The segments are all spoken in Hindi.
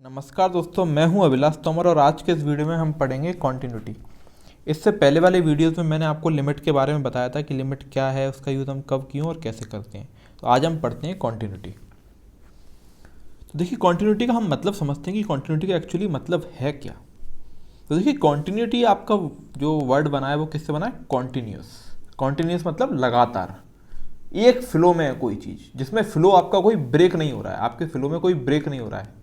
नमस्कार दोस्तों, मैं हूं अभिलाष तोमर और आज के इस वीडियो में हम पढ़ेंगे कॉन्टिन्यूटी। इससे पहले वाले वीडियोस में मैंने आपको लिमिट के बारे में बताया था कि लिमिट क्या है, उसका यूज़ हम कब क्यों और कैसे करते हैं। तो आज हम पढ़ते हैं कॉन्टिन्यूटी। तो देखिए, कॉन्टिन्यूटी का हम मतलब समझते हैं कि कॉन्टिन्यूटी का एक्चुअली मतलब है क्या। तो देखिए, कॉन्टिन्यूटी आपका जो वर्ड बना है वो किससे बना है? कॉन्टिन्यूस। कॉन्टिन्यूस मतलब लगातार, एक फ्लो में है कोई चीज़ जिसमें फ्लो आपका कोई ब्रेक नहीं हो रहा है। आपके फ्लो में कोई ब्रेक नहीं हो रहा है,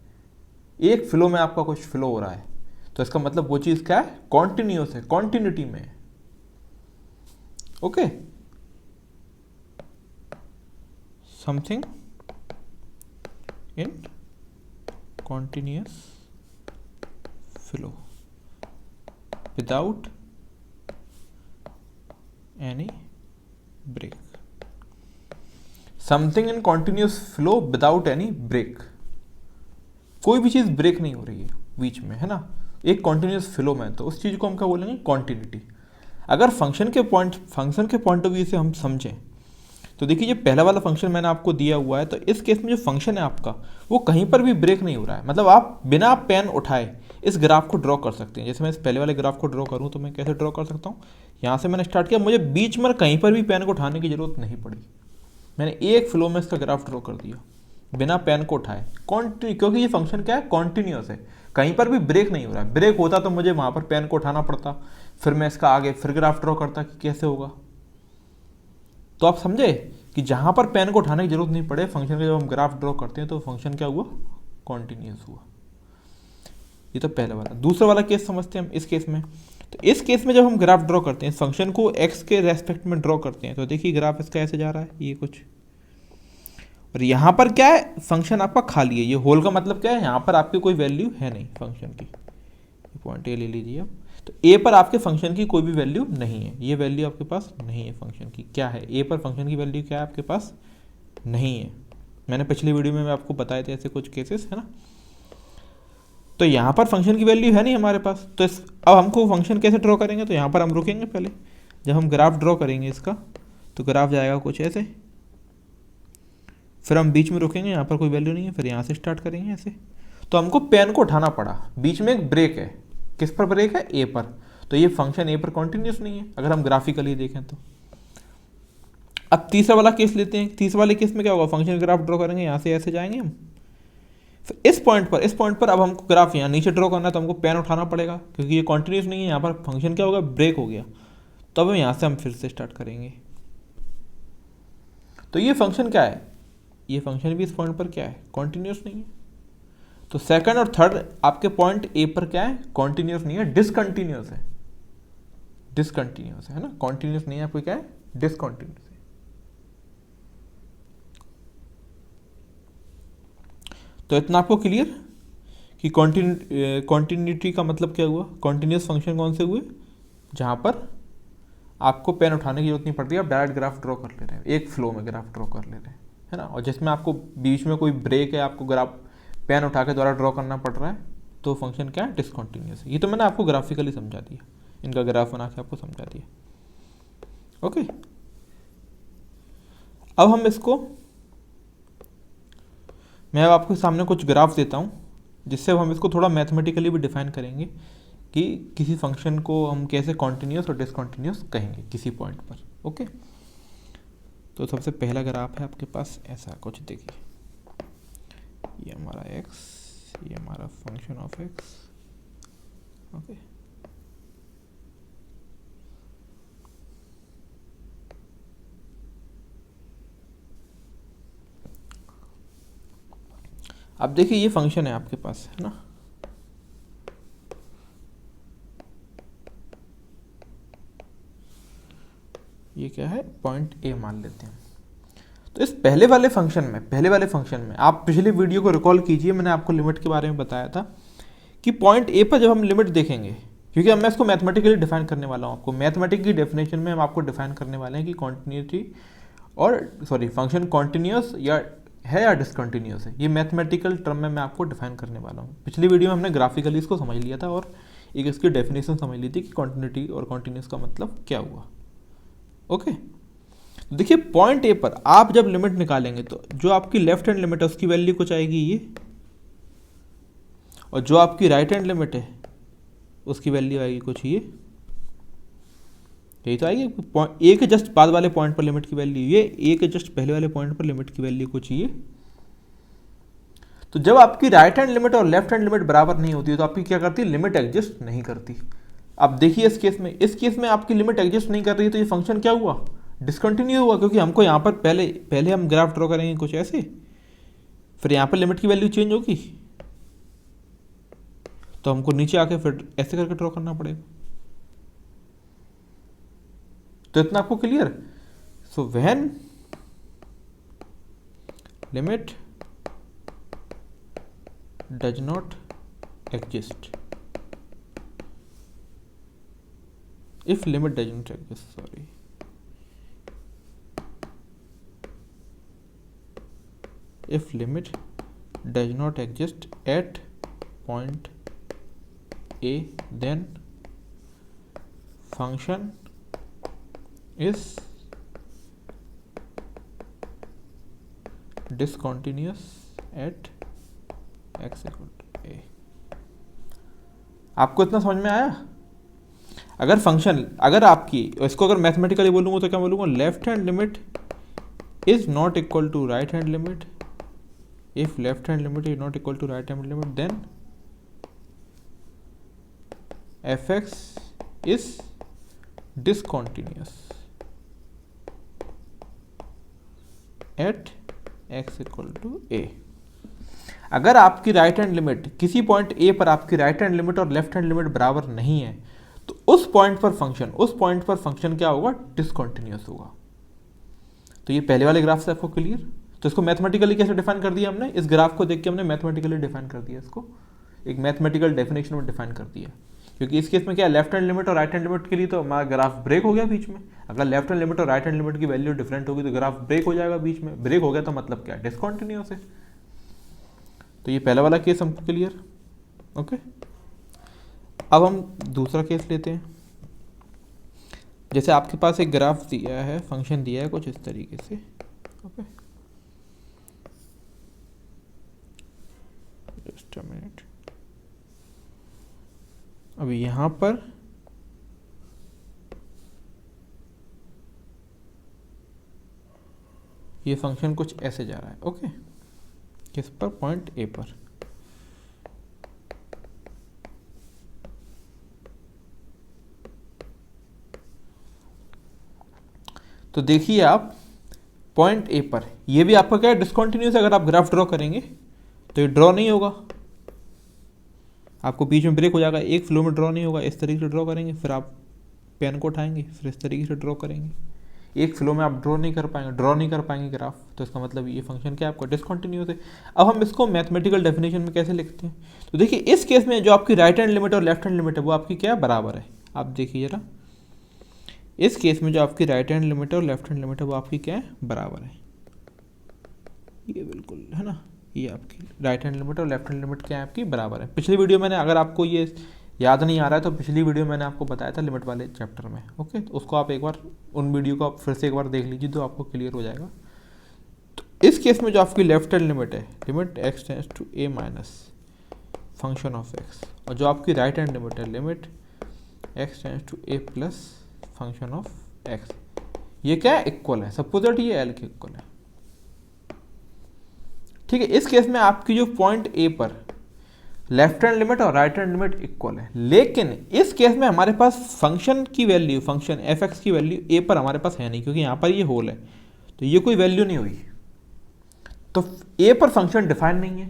एक फ्लो में आपका कुछ फ्लो हो रहा है। तो इसका मतलब वो चीज क्या है? कॉन्टिन्यूस है, कॉन्टिन्यूटी में है। Okay, something in continuous flow without any break. Something in continuous flow without any break. कोई भी चीज़ ब्रेक नहीं हो रही है बीच में, है ना, एक कॉन्टिन्यूस फ्लो में। तो उस चीज़ को हम क्या बोलेंगे? कॉन्टिन्यूटी। अगर फंक्शन के पॉइंट ऑफ व्यू से हम समझें तो देखिए, ये पहला वाला फंक्शन मैंने आपको दिया हुआ है। तो इस केस में जो फंक्शन है आपका, वो कहीं पर भी ब्रेक नहीं हो रहा है। मतलब आप बिना पेन उठाए इस ग्राफ को ड्रॉ कर सकते हैं। जैसे मैं इस पहले वाले ग्राफ को ड्रॉ करूँ तो मैं कैसे ड्रॉ कर सकता हूँ? यहाँ से मैंने स्टार्ट किया, मुझे बीच में कहीं पर भी पेन को उठाने की जरूरत नहीं पड़ी। मैंने एक फ्लो में इसका ग्राफ ड्रॉ कर दिया बिना पेन को उठाए। क्योंकि ये फंक्शन क्या है? कॉन्टिन्यूस है, कहीं पर भी ब्रेक नहीं हो रहा है। ब्रेक होता तो मुझे वहां पर पेन को उठाना पड़ता, फिर मैं इसका आगे फिर ग्राफ ड्रॉ करता कि कैसे होगा। तो आप समझे कि जहां पर पेन को उठाने की जरूरत नहीं पड़े फंक्शन का जब हम ग्राफ ड्रॉ करते हैं तो फंक्शन क्या हुआ? कॉन्टिन्यूस हुआ। ये तो पहला वाला। दूसरा वाला केस समझते हैं हम इस केस में। तो इस केस में जब हम ग्राफ ड्रॉ करते हैं, इस फंक्शन को एक्स के रेस्पेक्ट में ड्रॉ करते हैं, तो देखिए ग्राफ इसका ऐसे जा रहा है, ये कुछ। और यहाँ पर क्या है? फंक्शन आपका खाली है। ये होल का मतलब क्या है? यहाँ पर आपकी कोई वैल्यू है नहीं फंक्शन की। पॉइंट ए ले लीजिए आप। तो ए पर आपके फंक्शन की कोई भी वैल्यू नहीं है, ये वैल्यू आपके पास नहीं है फंक्शन की। क्या है? ए पर फंक्शन की वैल्यू क्या है? आपके पास नहीं है। मैंने पिछली वीडियो में आपको बताए थे ऐसे कुछ केसेस, है ना। तो यहाँ पर फंक्शन की वैल्यू है नहीं हमारे पास। तो अब हमको फंक्शन कैसे ड्रॉ करेंगे? तो यहाँ पर हम रुकेंगे पहले। जब हम ग्राफ ड्रॉ करेंगे इसका, तो ग्राफ जाएगा कुछ ऐसे, फिर हम बीच में रुकेंगे, यहाँ पर कोई वैल्यू नहीं है, फिर यहाँ से स्टार्ट करेंगे ऐसे। तो हमको पेन को उठाना पड़ा, बीच में एक ब्रेक है। किस पर ब्रेक है? ए पर। तो ये फंक्शन ए पर कॉन्टिन्यूस नहीं है अगर हम ग्राफिकली देखें तो। अब तीसरा वाला केस लेते हैं। तीसरे वाले केस में क्या होगा? फंक्शन ग्राफ ड्रॉ करेंगे, यहाँ से ऐसे जाएंगे हम, फिर इस पॉइंट पर अब हमको ग्राफ यहाँ नीचे ड्रॉ करना है, तो हमको पेन उठाना पड़ेगा क्योंकि ये कॉन्टिन्यूस नहीं है। यहाँ पर फंक्शन क्या होगा? ब्रेक हो गया। तो अब यहाँ से हम फिर से स्टार्ट करेंगे। तो ये फंक्शन क्या है? ये फंक्शन भी इस पॉइंट पर क्या है? कॉन्टिन्यूस नहीं है। तो सेकंड और थर्ड आपके पॉइंट ए पर क्या है? कॉन्टिन्यूस नहीं है, डिसकंटिन्यूस है। डिसकंटिन्यूस है ना, कॉन्टिन्यूस नहीं है, आपको क्या है? डिसकंटिन्यूस है। तो इतना आपको क्लियर कि कॉन्टिन्यूटी का मतलब क्या हुआ? कॉन्टिन्यूस फंक्शन कौन से हुए? जहां पर आपको पेन उठाने की जरूरत नहीं पड़ती, आप डायरेक्ट ग्राफ ड्रॉ कर ले रहे हैं, एक फ्लो में ग्राफ ड्रॉ कर ले रहे हैं, है ना। और जिसमें आपको बीच में कोई ब्रेक है, आपको ग्राफ पेन उठा के द्वारा ड्रॉ करना पड़ रहा है, तो फंक्शन क्या है? डिसकंटिन्यूस है। ये तो मैंने आपको ग्राफिकली समझा दिया, इनका ग्राफ बना के आपको समझा दिया। ओके, अब हम इसको, मैं अब आपके सामने कुछ ग्राफ देता हूँ जिससे हम इसको थोड़ा मैथमेटिकली भी डिफाइन करेंगे कि किसी फंक्शन को हम कैसे कॉन्टिन्यूस और डिसकंटिन्यूस कहेंगे किसी पॉइंट पर। ओके, तो सबसे पहला ग्राफ है आपके पास ऐसा कुछ। देखिए, ये हमारा x, ये हमारा फंक्शन ऑफ x। ओके, अब देखिए ये फंक्शन है आपके पास, है ना। ये क्या है? पॉइंट ए मान लेते हैं। तो इस पहले वाले फंक्शन में आप पिछले वीडियो को रिकॉल कीजिए, मैंने आपको लिमिट के बारे में बताया था कि पॉइंट ए पर जब हम लिमिट देखेंगे, क्योंकि अब मैं इसको मैथमेटिकली डिफाइन करने वाला हूँ आपको, मैथमेटिक की डेफिनेशन में हम आपको डिफाइन करने वाले हैं कि कॉन्टिन्यूटी और फंक्शन कॉन्टिन्यूस या डिसकंटिन्यूस है। ये मैथमेटिकल टर्म में मैं आपको डिफाइन करने वाला हूँ। पिछली वीडियो में हमने ग्राफिकली इसको समझ लिया था और एक इसकी डेफिनेशन समझ ली थी कि कॉन्टिन्यूटी और कॉन्टिन्यूस का मतलब क्या हुआ। ओके, देखिए पॉइंट ए पर आप जब लिमिट निकालेंगे तो जो आपकी लेफ्ट हैंड लिमिट है उसकी वैल्यू कुछ आएगी ये, और जो आपकी राइट हैंड लिमिट है उसकी वैल्यू आएगी कुछ ये, यही तो आएगी। ए के जस्ट बाद वाले पॉइंट पर लिमिट की वैल्यू ये, ए के जस्ट पहले वाले पॉइंट पर लिमिट की वैल्यू कुछ ये। तो जब आपकी राइट हैंड लिमिट और लेफ्ट हैंड लिमिट बराबर नहीं होती है तो आपकी क्या करती है, लिमिट एग्जिस्ट नहीं करती। अब देखिए इस केस में आपकी लिमिट एग्जिस्ट नहीं कर रही है तो ये फंक्शन क्या हुआ, डिसकंटिन्यू हुआ, क्योंकि हमको यहाँ पर पहले हम ग्राफ ड्रॉ करेंगे कुछ ऐसे, फिर यहाँ पर लिमिट की वैल्यू चेंज होगी तो हमको नीचे आके फिर ऐसे करके ड्रॉ करना पड़ेगा। तो इतना आपको clear. So when limit does not exist, if limit does not exist, if limit does not exist at point A, then function is discontinuous at x equal to A। आपको इतना समझ में आया? अगर फंक्शन, अगर आपकी इसको अगर मैथमेटिकली बोलूँगा तो क्या बोलूँगा, left hand limit is not equal to right hand limit, if left hand limit is not equal to right hand limit then F x is discontinuous at x equal to A. अगर आपकी राइट हैंड लिमिट किसी पॉइंट ए पर आपकी राइट हैंड लिमिट और लेफ्ट हैंड लिमिट बराबर नहीं है तो उस पॉइंट पर फंक्शन क्या होगा, डिसकंटिन्यूअस होगा। तो ये पहले वाले ग्राफ से आपको क्लियर। तो इसको मैथमेटिकली कैसे डिफाइन कर दिया हमने, इस ग्राफ को देख के हमने मैथमेटिकली डिफाइन कर दिया, इसको एक मैथमेटिकल डेफिनेशन में डिफाइन कर दिया। क्योंकि इस केस में क्या, लेफ्ट हैंड लिमिट और राइट हैंड लिमिट के लिए तो हमारा ग्राफ ब्रेक हो गया बीच में। अगर लेफ्ट हैंड लिमिट और राइट हैंड लिमिट की वैल्यू डिफरेंट होगी तो ग्राफ ब्रेक हो जाएगा बीच में। ब्रेक हो गया तो मतलब क्या, डिसकंटिन्यूअस है। तो ये पहला वाला केस हमको क्लियर, ओके। अब हम दूसरा केस लेते हैं। जैसे आपके पास एक ग्राफ दिया है, फंक्शन दिया है कुछ इस तरीके से, ओके। Just a minute. अभी यहां पर ये फंक्शन कुछ ऐसे जा रहा है, ओके। किस पर, पॉइंट ए पर। तो देखिए आप पॉइंट ए पर ये भी आपका क्या है, डिसकंटिन्यूअस। अगर आप ग्राफ ड्रॉ करेंगे तो ये ड्रॉ नहीं होगा, आपको बीच में ब्रेक हो जाएगा, एक फ्लो में ड्रॉ नहीं होगा। इस तरीके से ड्रॉ करेंगे, फिर आप पेन को उठाएंगे, फिर इस तरीके से ड्रॉ करेंगे। एक फ्लो में आप ड्रॉ नहीं कर पाएंगे ग्राफ। तो इसका मतलब ये फंक्शन क्या है, आपका डिसकंटिन्यूअस है। अब हम इसको मैथमेटिकल डेफिनेशन में कैसे लिखते हैं, तो देखिए इस केस में जो आपकी राइट हैंड लिमिट और लेफ्ट हैंड लिमिट है वो आपकी क्या है, बराबर है। आप देखिए जरा, इस केस में जो आपकी राइट हैंड लिमिट और लेफ्ट हैंड लिमिट है वो आपकी क्या है, बराबर है। ये बिल्कुल है ना, ये आपकी राइट हैंड लिमिट और लेफ्ट हैंड लिमिट क्या है, आपकी बराबर है। पिछली वीडियो मैंने, अगर आपको ये याद नहीं आ रहा है तो पिछली वीडियो मैंने आपको बताया था लिमिट वाले चैप्टर में, ओके। तो उसको आप एक बार, उन वीडियो को आप फिर से एक बार देख लीजिए तो आपको क्लियर हो जाएगा। तो इस केस में जो आपकी लेफ्ट हैंड लिमिट है, limit x tends to a minus function of x, और जो आपकी राइट हैंड लिमिट है, limit x tends to a plus function of x, ये क्या है, इक्वल है। सपोज दैट ये एल के इक्वल है, ठीक है। इस केस में आपकी जो पॉइंट ए पर लेफ्ट हैंड लिमिट और राइट हैंड लिमिट इक्वल है, लेकिन इस केस में हमारे पास फंक्शन की वैल्यू, फंक्शन एफ एक्स की वैल्यू ए पर हमारे पास है नहीं, क्योंकि यहाँ पर ये होल है तो ये कोई वैल्यू नहीं हुई। तो ए पर फंक्शन डिफाइन नहीं है।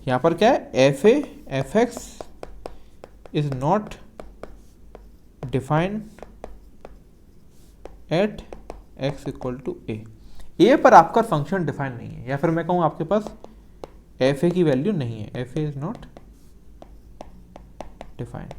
यहाँ पर क्या है, F A F x is not define at x equal to A. A पर आपका फंक्शन डिफाइन नहीं है, या फिर मैं कहूँ आपके पास एफ ए की वैल्यू नहीं है, F A is not define,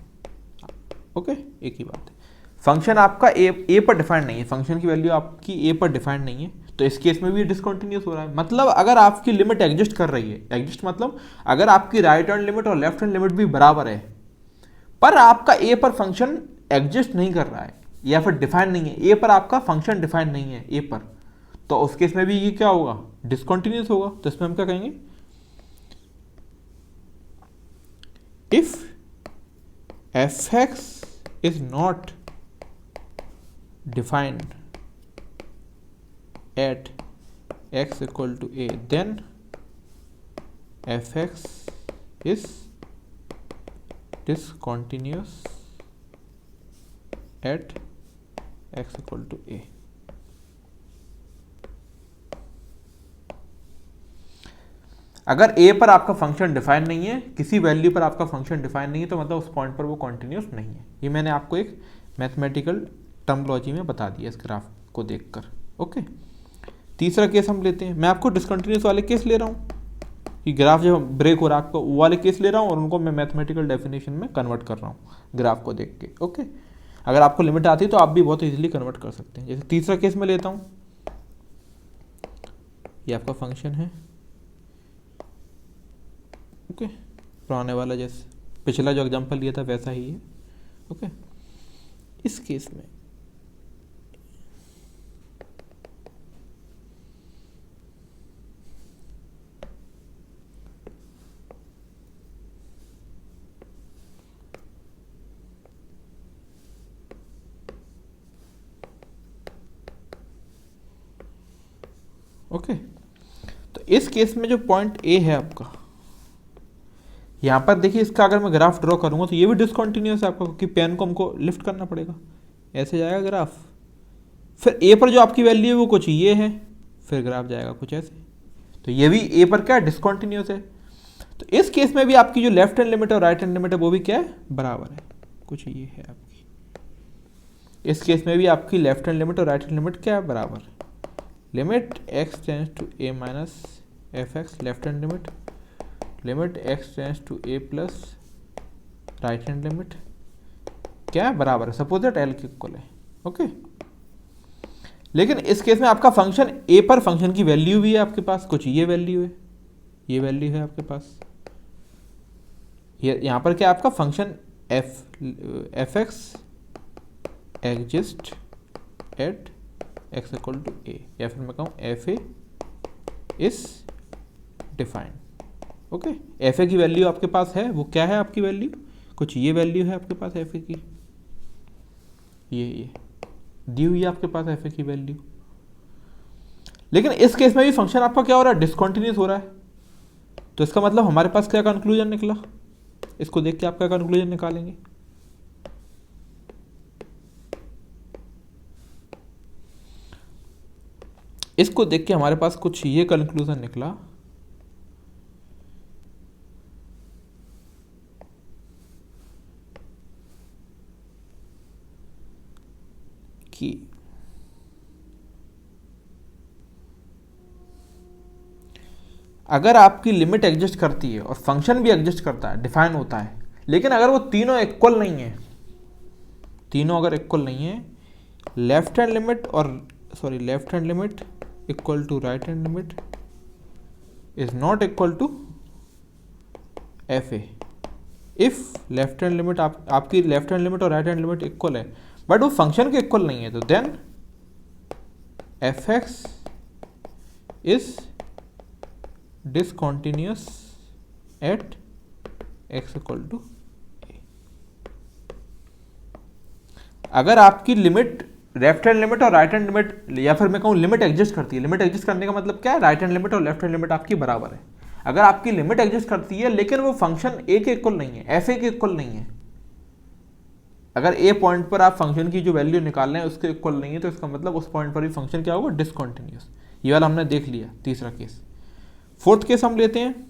okay. एक ही बात है, फंक्शन आपका ए पर डिफाइन नहीं है, फंक्शन की वैल्यू आपकी ए पर डिफाइन नहीं है। तो इस केस में भी डिसकंटिन्यूअस हो रहा है। मतलब अगर आपकी लिमिट एग्जिस्ट कर रही है, एग्जिस्ट मतलब अगर आपकी राइट हैंड लिमिट और लेफ्ट हैंड लिमिट भी बराबर है पर आपका ए पर फंक्शन एग्जिस्ट नहीं कर रहा है या फिर डिफाइन नहीं है, ए पर आपका फंक्शन डिफाइन नहीं है ए पर, तो उस केस में भी ये क्या होगा, डिसकंटिन्यूअस होगा। तो इसमें हम क्या कहेंगे, if F x is not defined at x equal to a, then fx is discontinuous at x equal to a. अगर a पर आपका फंक्शन डिफाइन नहीं है, किसी वैल्यू पर आपका फंक्शन डिफाइन नहीं है, तो मतलब उस पॉइंट पर वो कॉन्टिन्यूस नहीं है। ये मैंने आपको एक मैथमेटिकल टर्मोलॉजी में बता दिया इस ग्राफ को देखकर। ओके, तीसरा केस हम लेते हैं। मैं आपको डिसकंटिन्यूस वाले केस ले रहा हूँ कि ग्राफ जब ब्रेक हो रहा है, आपको वो वाले केस ले रहा हूँ और उनको मैं मैथमेटिकल डेफिनेशन में कन्वर्ट कर रहा हूँ ग्राफ को देख के। ओके, अगर आपको लिमिट आती है तो आप भी बहुत इजीली कन्वर्ट कर सकते हैं। जैसे तीसरा केस में लेता हूँ, ये आपका फंक्शन है। ओके, पुराने वाला जैसे पिछला जो एग्जाम्पल लिया था वैसा ही है। ओके, इस केस में ओके, तो इस केस में जो पॉइंट ए है आपका, यहाँ पर देखिए इसका अगर मैं ग्राफ ड्रॉ करूँगा तो ये भी डिसकंटिन्यूअस है आपका, क्योंकि पेन को हमको लिफ्ट करना पड़ेगा, ऐसे जाएगा ग्राफ। फिर ए पर जो आपकी वैल्यू है वो कुछ ये है, फिर ग्राफ जाएगा कुछ ऐसे, तो ये भी ए पर क्या है, डिसकंटिन्यूअस है। तो इस केस में भी आपकी जो लेफ्ट हैंड लिमिट और राइट हैंड लिमिट है वो भी क्या है, बराबर है, कुछ ये है आपकी। इस केस में भी आपकी लेफ्ट हैंड लिमिट और राइट हैंड लिमिट क्या है, बराबर है। Limit x tends to a minus f x left hand limit, limit x tends to a plus right hand limit क्या है, बराबर है, सपोज दैट l के इक्वल है। ओके, लेकिन इस केस में आपका फंक्शन a पर फंक्शन की वैल्यू भी है आपके पास, कुछ ये वैल्यू है, ये वैल्यू है आपके पास। यहाँ पर क्या आपका function f x exist at x equal to a, या फिर मैं कहूँ f A is defined. Okay, f a की वैल्यू आपके पास है, वो क्या है आपकी वैल्यू, कुछ ये वैल्यू है आपके पास एफ ए की, ये दी हुई है आपके पास एफ ए की वैल्यू। लेकिन इस केस में भी फंक्शन आपका क्या हो रहा है, डिसकंटिन्यूअस हो रहा है। तो इसका मतलब हमारे पास क्या कंक्लूजन निकला, इसको देख के आप क्या कंक्लूजन निकालेंगे। इसको देख के हमारे पास कुछ ये कंक्लूजन निकला कि अगर आपकी लिमिट एग्जिस्ट करती है और फंक्शन भी एग्जिस्ट करता है, डिफाइन होता है, लेकिन अगर वो तीनों इक्वल नहीं है, तीनों अगर इक्वल नहीं है, left hand limit equal to right hand limit is not equal to F A. If left hand limit आपकी लेफ्ट हैंड लिमिट और राइट हैंड लिमिट इक्वल है बट वो फंक्शन के इक्वल नहीं है, तो then F x is discontinuous at x equal to A. अगर आपकी लिमिट लेफ्ट हैंड लिमिट और राइट हैंड लिमिट, या फिर मैं कहूँ लिमिट एग्जिस्ट करती है, लिमिट एग्जिस्ट करने का मतलब क्या है, राइट हैंड लिमिट और लेफ्ट हैंड लिमिट आपकी बराबर है। अगर आपकी लिमिट एग्जिस्ट करती है लेकिन वो फंक्शन ए के इक्वल नहीं है, एफ ए के इक्वल नहीं है, अगर ए पॉइंट पर आप फंक्शन की जो वैल्यू निकाल रहे हैं उसके इक्वल नहीं है, तो इसका मतलब उस पॉइंट पर भी फंक्शन क्या होगा, डिसकंटिन्यूअस। ये वाला हमने देख लिया तीसरा केस। फोर्थ केस हम लेते हैं।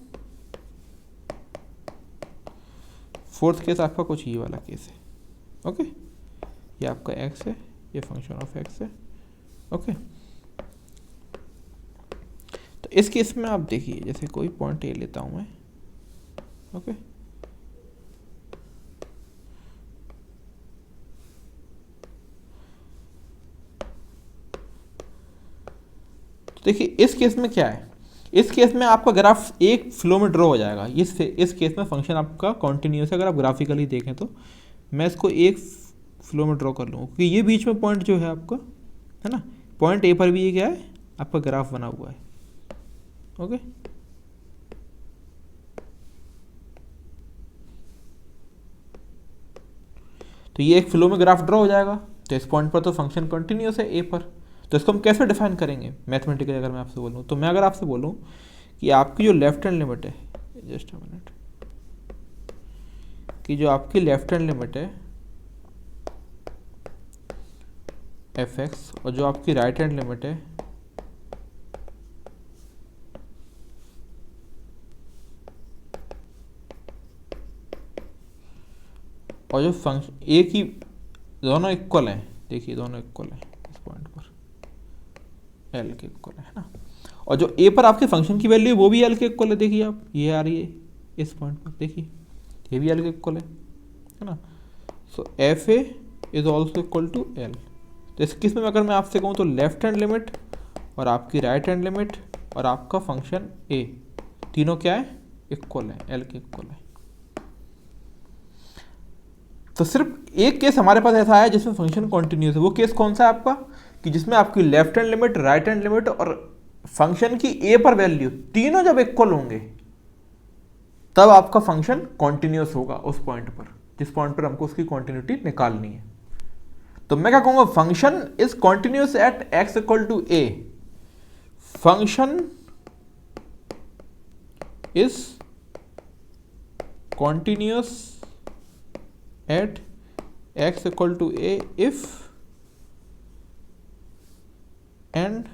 फोर्थ केस आपका कुछ ये वाला केस है। ओके, ये आपका एक्स है, ये फंक्शन ऑफ एक्स है। ओके, तो इस केस में आप देखिए, जैसे कोई पॉइंट ए लेता हूं मैं। ओके, तो देखिए इस केस में क्या है, इस केस में आपका ग्राफ एक फ्लो में ड्रॉ हो जाएगा। इस केस में फंक्शन आपका कॉन्टिन्यूस है। अगर आप ग्राफिकली देखें तो मैं इसको एक फ्लो में ड्रॉ कर लूँ, क्योंकि ये बीच में पॉइंट जो है आपका, है ना, पॉइंट ए पर भी ये क्या है, आपका ग्राफ बना हुआ है। ओके, तो ये एक फ्लो में ग्राफ ड्रॉ हो जाएगा। तो इस पॉइंट पर तो फंक्शन कंटिन्यूस है ए पर, तो इसको हम कैसे डिफाइन करेंगे मैथमेटिकली अगर मैं आपसे बोलूँ, तो मैं अगर आपसे बोलूँ कि आपकी जो लेफ्ट हैंड लिमिट है, जस्ट अ मिनट, कि जो आपकी लेफ्ट हैंड लिमिट है एफ एक्स और जो आपकी राइट हैंड लिमिट है और जो फंक्शन ए की, दोनों इक्वल हैं, देखिए दोनों इक्वल हैं इस पॉइंट पर, एल के इक्वल है ना, और जो ए पर आपके फंक्शन की वैल्यू है वो भी एल के इक्वल है, देखिए आप ये आ रही है इस पॉइंट पर, देखिए ये भी एल के इक्वल है ना। So F A is also equal to L. तो इस केस में अगर मैं आपसे कहूँ तो लेफ्ट हैंड लिमिट और आपकी राइट हैंड लिमिट और आपका फंक्शन ए, तीनों क्या है, इक्वल है, एल के इक्वल है। तो सिर्फ एक केस हमारे पास ऐसा है जिसमें फंक्शन कॉन्टिन्यूस है। वो केस कौन सा है आपका, कि जिसमें आपकी left hand limit, right hand limit और फंक्शन की ए पर वैल्यू तीनों जब इक्वल होंगे तब आपका फंक्शन कॉन्टिन्यूस होगा उस पॉइंट पर, जिस पॉइंट पर हमको उसकी कॉन्टिन्यूटी निकालनी है। तो मैं क्या कहूंगा, function is continuous at x equal to a, function is continuous at x equal to a if and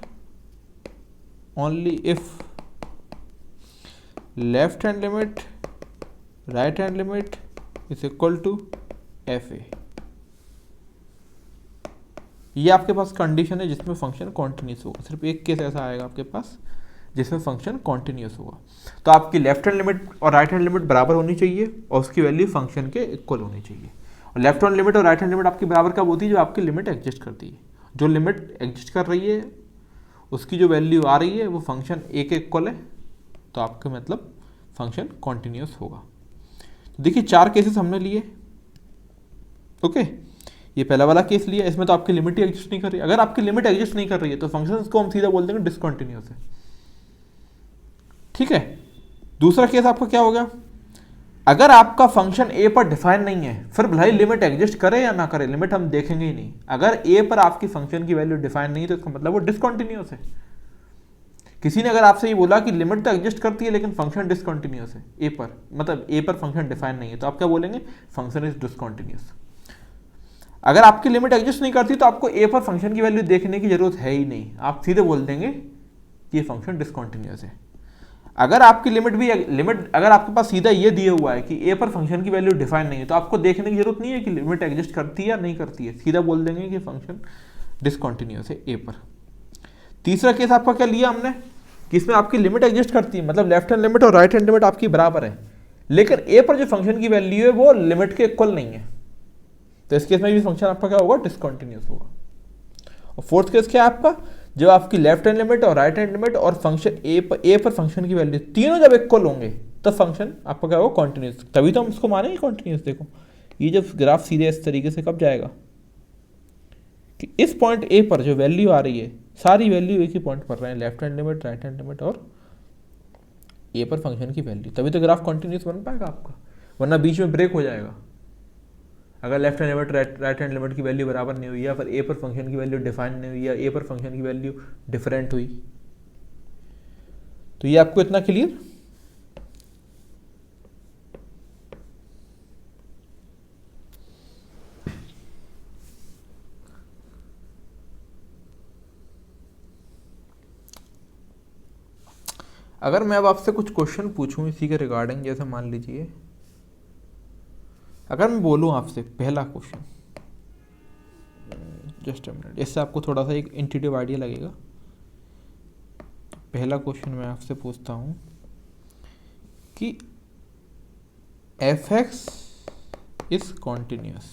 only if left hand limit, right hand limit is equal to f a। ये आपके पास कंडीशन है जिसमें फंक्शन कॉन्टिन्यूस होगा। सिर्फ एक केस ऐसा आएगा आपके पास जिसमें फंक्शन कॉन्टिन्यूस होगा। तो आपकी लेफ्ट हैंड लिमिट और राइट हैंड लिमिट बराबर होनी चाहिए और उसकी वैल्यू फंक्शन के इक्वल होनी चाहिए। और लेफ्ट हैंड लिमिट और राइट हैंड लिमिट आपकी बराबर कब होती है, जो आपकी लिमिट एग्जिस्ट करती है। जो लिमिट एग्जिस्ट कर रही है उसकी जो वैल्यू आ रही है वो फंक्शन ए के इक्वल है, तो आपका मतलब फंक्शन कॉन्टिन्यूस होगा। तो देखिए 4 केसेस हमने लिए, ओके। ये पहला वाला केस लिया, इसमें तो आपकी लिमिट ही एग्जिस्ट नहीं कर रही। अगर आपकी लिमिट एग्जिस्ट नहीं कर रही है तो फंक्शन को हम सीधा बोल देंगे डिसकंटिन्यूस है, ठीक है। दूसरा केस आपका क्या होगा, अगर आपका फंक्शन ए पर डिफाइन नहीं है, फिर भले ही लिमिट एग्जिस्ट करे या ना करे, लिमिट हम देखेंगे ही नहीं। अगर ए पर आपकी फंक्शन की वैल्यू डिफाइन नहीं है तो इसका मतलब वो डिसकंटिन्यूस है। किसी ने अगर आपसे ये बोला कि लिमिट तो एग्जिस्ट करती है लेकिन फंक्शन डिसकंटिन्यूस है ए पर, मतलब ए पर फंक्शन डिफाइन नहीं है, तो आप क्या बोलेंगे, फंक्शन इज डिसकंटिन्यूस। अगर आपकी लिमिट एग्जिस्ट नहीं करती तो आपको ए पर फंक्शन की वैल्यू देखने की जरूरत है ही नहीं, आप सीधे बोल देंगे कि ये फंक्शन डिसकंटिन्यूस है। अगर आपकी लिमिट अगर आपके पास सीधा ये दिया हुआ है कि ए पर फंक्शन की वैल्यू डिफाइन नहीं है, तो आपको देखने की जरूरत नहीं है कि लिमिट एग्जिस्ट करती है या नहीं करती है, सीधा बोल देंगे कि फंक्शन डिसकंटिन्यूस है ए पर। तीसरा केस आपका क्या लिया हमने, कि इसमें आपकी लिमिट एग्जिस्ट करती है, मतलब लेफ्ट हैंड लिमिट और राइट हैंड लिमिट आपकी बराबर है, लेकिन ए पर जो फंक्शन की वैल्यू है वो लिमिट के इक्वल नहीं है, तो इस केस में भी फंक्शन आपका क्या होगा, डिसकंटिन्यूस होगा। और फोर्थ केस क्या है आपका, जब आपकी लेफ्ट हैंड लिमिट और राइट हैंड लिमिट और फंक्शन ए पर फंक्शन की वैल्यू तीनों जब इक्वल होंगे तब फंक्शन आपका क्या होगा, कॉन्टिन्यूस। तभी तो हम इसको मानेंगे कॉन्टिन्यूस। देखो ये जब ग्राफ सीधे इस तरीके से कब जाएगा कि इस पॉइंट ए पर जो वैल्यू आ रही है सारी वैल्यू एक ही पॉइंट पर रहे हैं, left hand limit, right hand limit और ए पर फंक्शन की वैल्यू, तभी तो ग्राफ कॉन्टिन्यूस बन पाएगा आपका, वरना बीच में ब्रेक हो जाएगा। अगर left hand limit right hand limit की वैल्यू बराबर नहीं हुई, या फिर ए पर फंक्शन की वैल्यू डिफाइन नहीं हुई, या ए पर फंक्शन की वैल्यू डिफरेंट हुई, तो ये आपको इतना क्लियर। अगर मैं अब आपसे कुछ क्वेश्चन पूछूं इसी के रिगार्डिंग, जैसे मान लीजिए अगर मैं बोलूं आपसे पहला क्वेश्चन, जस्ट अ मिनट, इससे आपको थोड़ा सा एक इंट्यूटिव आइडिया लगेगा। पहला क्वेश्चन मैं आपसे पूछता हूं कि F x is continuous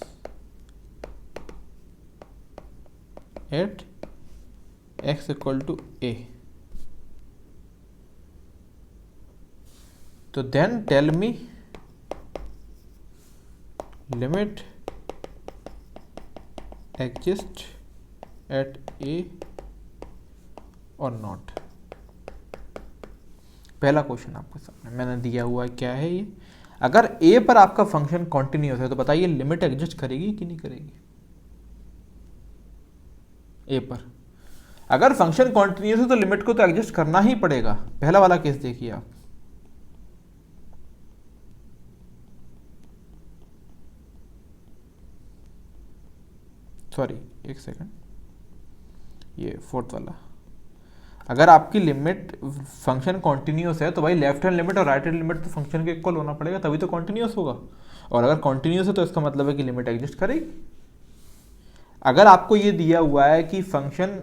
at x equal to A, तो then tell me limit exist at A और नॉट। पहला क्वेश्चन आपके सामने मैंने दिया हुआ है, क्या है ये, अगर ए पर आपका फंक्शन कॉन्टिन्यूस है तो बताइए लिमिट एग्जिस्ट करेगी कि नहीं करेगी? ए पर अगर फंक्शन कॉन्टिन्यूस है तो लिमिट को तो एग्जिस्ट करना ही पड़ेगा। पहला वाला केस देखिए आप, सॉरी एक सेकंड, ये फोर्थ वाला, अगर आपकी लिमिट फंक्शन कॉन्टिन्यूस है तो भाई लेफ्ट हैंड लिमिट और राइट हैंड लिमिट तो फंक्शन के इक्वल होना पड़ेगा, तभी तो कॉन्टिन्यूस होगा। और अगर कॉन्टिन्यूस है तो इसका मतलब है कि लिमिट एग्जिस्ट करेगी। अगर आपको ये दिया हुआ है कि फंक्शन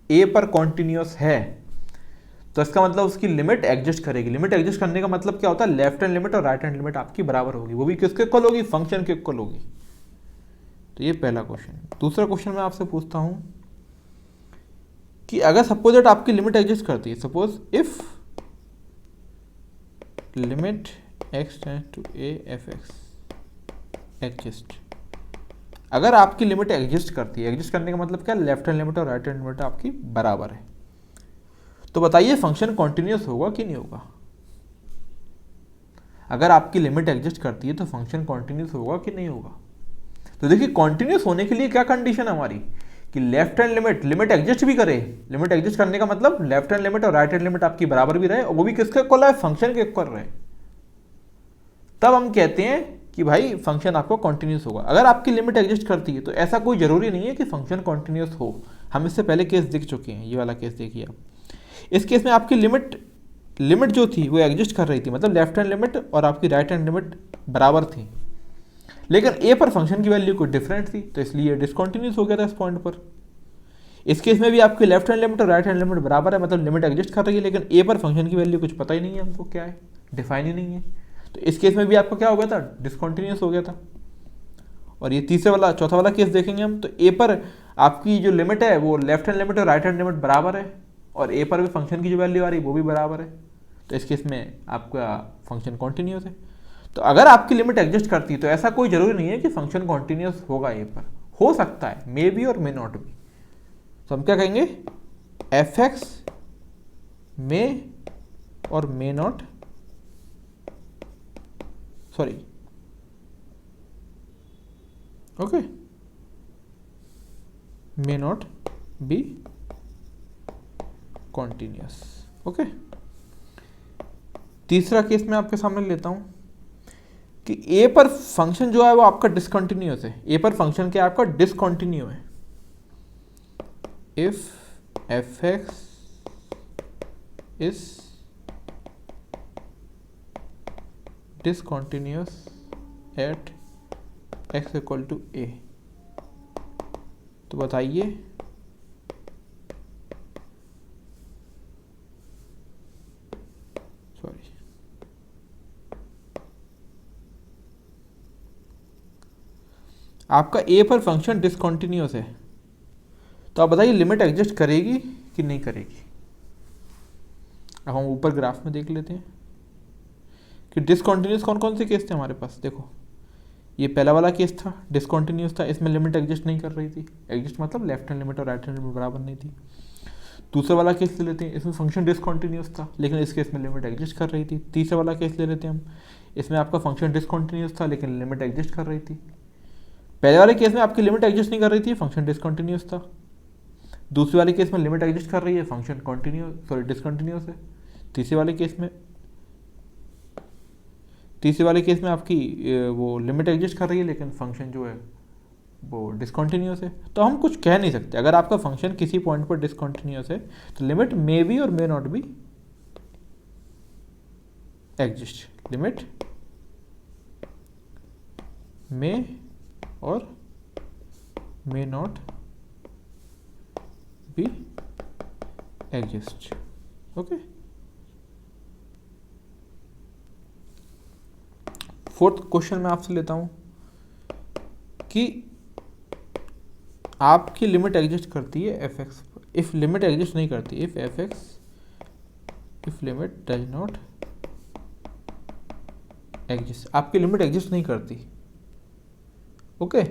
ए पर कॉन्टिन्यूस है तो इसका मतलब उसकी लिमिट एग्जिस्ट करेगी। लिमिट एग्जिस्ट करने का मतलब क्या होता है? लेफ्ट हैंड लिमिट और राइट हैंड लिमिट आपकी बराबर होगी, वो भी किसके इक्वल होगी? फंक्शन के इक्वल होगी। तो ये पहला क्वेश्चन। दूसरा क्वेश्चन मैं आपसे पूछता हूं कि अगर सपोज दैट आपकी लिमिट एग्जिस्ट करती है, suppose if limit x tends to a f x exist, अगर आपकी लिमिट एग्जिस्ट करती है, एग्जिस्ट करने का मतलब क्या? लेफ्ट हैंड लिमिट और राइट हैंड लिमिट आपकी बराबर है, तो बताइए फंक्शन कॉन्टिन्यूस होगा कि नहीं होगा? अगर आपकी लिमिट एग्जिस्ट करती है तो फंक्शन कॉन्टिन्यूस होगा कि नहीं होगा? तो देखिए कॉन्टिन्यूस होने के लिए क्या कंडीशन है हमारी कि लेफ्ट हैंड लिमिट एग्जिस्ट भी करे। लिमिट एग्जिस्ट करने का मतलब लेफ्ट हैंड लिमिट और राइट हैंड लिमिट आपकी बराबर भी रहे, और वो भी किसके इक्वल है? फंक्शन के इक्वल रहे, तब हम कहते हैं कि भाई फंक्शन आपको कॉन्टिन्यूस होगा। अगर आपकी लिमिट एग्जिस्ट करती है तो ऐसा कोई जरूरी नहीं है कि फंक्शन कॉन्टिन्यूस हो। हम इससे पहले केस देख चुके हैं, ये वाला केस देखिए आप। इस केस में आपकी लिमिट जो थी वो एग्जिस्ट कर रही थी, मतलब लेफ्ट हैंड लिमिट और आपकी राइट हैंड लिमिट बराबर थी, लेकिन ए पर फंक्शन की वैल्यू कुछ डिफरेंट थी, तो इसलिए डिसकंटिन्यूस हो गया था इस पॉइंट पर। इस केस में भी आपकी लेफ्ट हैंड लिमिट और राइट हैंड लिमिट बराबर है, मतलब लिमिट एग्जिस्ट कर रही है, लेकिन ए पर फंक्शन की वैल्यू कुछ पता ही नहीं है हमको क्या है, डिफाइन ही नहीं है, तो इस केस में भी आपका क्या हो गया था? डिसकंटिन्यूस हो गया था। और ये चौथा वाला केस देखेंगे हम, तो ए पर आपकी जो लिमिट है वो लेफ्ट हैंड लिमिट और राइट हैंड लिमिट बराबर है, और ए पर भी फंक्शन की जो वैल्यू आ रही है वो भी बराबर है, तो इस केस में आपका फंक्शन कॉन्टिन्यूस है। तो अगर आपकी लिमिट एग्जिस्ट करती है तो ऐसा कोई जरूरी नहीं है कि फंक्शन कॉन्टिन्यूस होगा ए पर, हो सकता है, मे बी और मे नॉट बी। तो हम क्या कहेंगे? एफ एक्स मे और may not, sorry okay, may not B continuous. Okay, तीसरा केस मैं आपके सामने लेता हूं कि ए पर फंक्शन जो है वो आपका डिसकंटिन्यूस है। ए पर फंक्शन क्या आपका? डिसकंटिन्यू है। If F x is discontinuous at x equal to A, तो बताइए आपका ए पर फंक्शन डिसकंटिन्यूस है, तो आप बताइए लिमिट एग्जिस्ट करेगी कि नहीं करेगी? अब हम ऊपर ग्राफ में देख लेते हैं कि डिसकंटिन्यूस कौन कौन से केस थे हमारे पास। देखो ये पहला वाला केस था, डिसकंटिन्यूस था, इसमें लिमिट एग्जिस्ट नहीं कर रही थी, एग्जिस्ट मतलब लेफ्ट हैंड लिमिट और राइट हैंड लिमिट बराबर नहीं थी। दूसरा वाला केस ले लेते हैं, इसमें फंक्शन डिसकंटिन्यूस था लेकिन इस केस में लिमिट एग्जिस्ट कर रही थी। तीसरा वाला केस ले लेते हैं हम, इसमें आपका फंक्शन डिसकंटिन्यूस था लेकिन लिमिट एग्जिस्ट कर रही थी। पहले वाले केस में आपकी लिमिट एग्जिस्ट नहीं कर रही थी, फंक्शन डिसकंटिन्यूस था। दूसरे वाले केस में लिमिट एग्जिस्ट कर रही है, फंक्शन डिसकंटिन्यूस है। तीसरे वाले केस में आपकी वो लिमिट एग्जिस्ट कर रही है लेकिन फंक्शन जो है वो डिसकंटिन्यूस है। तो हम कुछ कह नहीं सकते, अगर आपका फंक्शन किसी पॉइंट पर डिसकंटिन्यूस है तो लिमिट मे बी और may not be exist. Limit may और may not be exist. Okay, fourth question मैं आपसे लेता हूं कि आपकी लिमिट एग्जिस्ट करती है एफ एक्स पर, इफ लिमिट एग्जिस्ट नहीं करती, if F x, if limit does not exist, आपकी लिमिट एग्जिस्ट नहीं करती। ओके,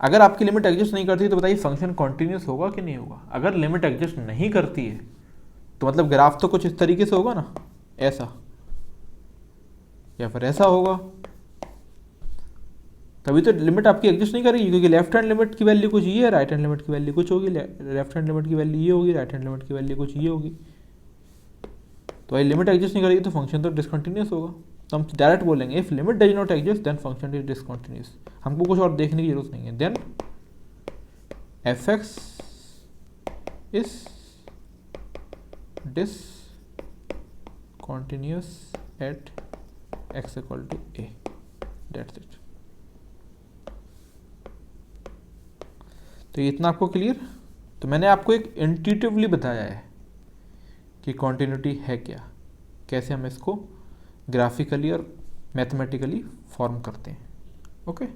अगर आपकी लिमिट एग्जिस्ट नहीं करती तो बताइए फंक्शन कॉन्टिन्यूस होगा कि नहीं होगा? अगर लिमिट एग्जिस्ट नहीं करती है तो मतलब ग्राफ तो कुछ इस तरीके से होगा ना, ऐसा, या फिर ऐसा होगा, तभी तो लिमिट आपकी एग्जिस्ट नहीं करेगी, क्योंकि लेफ्ट हैंड लिमिट की वैल्यू कुछ ये है, राइट हैंड लिमिट की वैल्यू कुछ होगी, लेफ्ट हैंड लिमिट की वैल्यू ये होगी, राइट हैंड लिमिट की वैल्यू कुछ ये होगी। तो भाई लिमिट एग्जिस्ट नहीं करेगी तो फंक्शन तो डिसकंटिन्यूस होगा। तो हम डायरेक्ट बोलेंगे if limit does not exist then function is discontinuous. हमको कुछ और देखने की जरूरत नहीं है। Then F x is discontinuous at x equal to a, that's it. तो ये इतना आपको क्लियर। तो मैंने आपको एक इंट्यूटिवली बताया है कि कॉन्टिन्यूटी है क्या, कैसे हम इसको ग्राफिकली और मैथमेटिकली फॉर्म करते हैं। ओके।